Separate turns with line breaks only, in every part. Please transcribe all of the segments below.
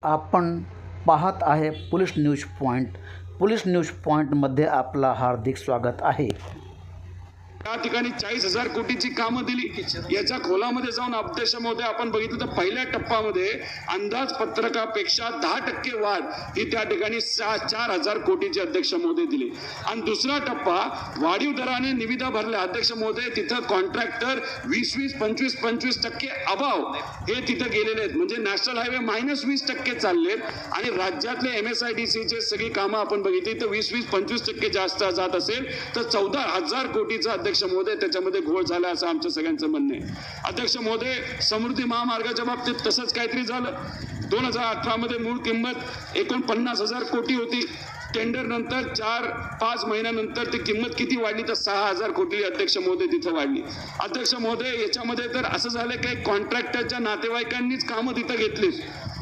आपण पाहत आहे police news point. Police news पॉइंटमध्ये आपला हार्दिक स्वागत आहे.
या ठिकाणी 40,000 कोटीची कामं दिली. याच्या खोलामध्ये जाऊन अध्यक्ष महोदय आपण बघितलं तर पहिल्या टप्प्यामध्ये अंदाजपत्रकापेक्षा 10% वाढ ही त्या ठिकाणी 4,000 कोटीची अध्यक्ष महोदय दिली. आणि दुसरा टप्पा वाढीव दराने निविदा भरल्या अध्यक्ष महोदय. तिथं कॉन्ट्रॅक्टर 20-20, 25-25% अभाव हे तिथं गेलेले आहेत. म्हणजे नॅशनल हायवे -20% चाललेत आणि राज्यातले MSIDCचे सगळी कामं आपण बघितली तर 20-20, 25% जास्त जात असेल तर 14,000 कोटीचा अध्यक्ष महोदय त्याच्यामध्ये घोळ झाला असं आमचं सगळ्यांचं म्हणणं आहे. अध्यक्ष महोदय, समृद्धी महामार्गाच्या बाबतीत तसंच काहीतरी झालं. 2018 मध्ये मूळ किंमत 49,000 कोटी होती. टेंडर नंतर 4-5 महिन्यानंतर ती किंमत किती वाढली तर 6,000 कोटी अध्यक्ष महोदय तिथं वाढली. अध्यक्ष महोदय, याच्यामध्ये तर असं झालं की कॉन्ट्रॅक्टरच्या नातेवाईकांनीच कामं तिथं घेतली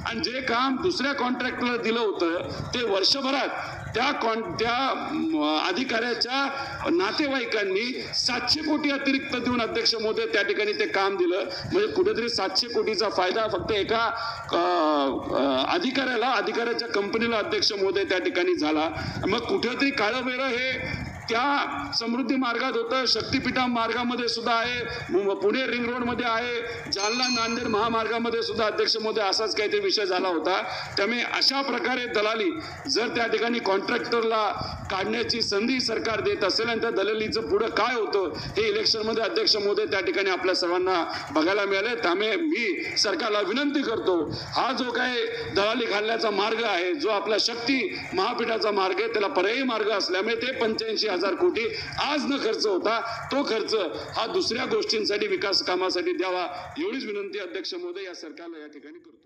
आणि जे काम दुसऱ्या कॉन्ट्रॅक्टरला दिलं होतं ते वर्षभरात त्या अधिकाऱ्याच्या नातेवाईकांनी 700 कोटी अतिरिक्त देऊन अध्यक्ष महोदय त्या ठिकाणी ते काम दिलं. म्हणजे कुठेतरी 700 कोटीचा फायदा फक्त एका अधिकाऱ्याच्या कंपनीला अध्यक्ष महोदय त्या ठिकाणी झाला. मग कुठेतरी काळं हे त्या समृद्धी मार्गात होतं, शक्तिपीठा मार्गामध्ये सुद्धा आहे, पुणे रिंग रोड मध्ये आहे, जालना नांदेड महामार्गामध्ये सुद्धा अध्यक्ष महोदय असाच काहीतरी विषय झाला होता. त्यामुळे अशा प्रकारे दलाली जर त्या ठिकाणी कॉन्ट्रॅक्टरला काढण्याची संधी सरकार देत असेल आणि त्या दलालीचं पुढं काय होतं हे इलेक्शनमध्ये अध्यक्ष महोदय त्या ठिकाणी आपल्या सर्वांना बघायला मिळाले. त्यामुळे मी सरकारला विनंती करतो, हा जो काय दलाली घालण्याचा मार्ग आहे, जो आपला शक्ती महापीठाचा मार्ग आहे, त्याला पर्यायी मार्ग असल्यामुळे ते 85,000 कोटी आज न खर्च होता तो खर्च हा दुसऱ्या गोष्टींसाठी विकास कामासाठी द्यावा एवढीच विनंती अध्यक्ष महोदय या सरकारला या ठिकाणी करतो.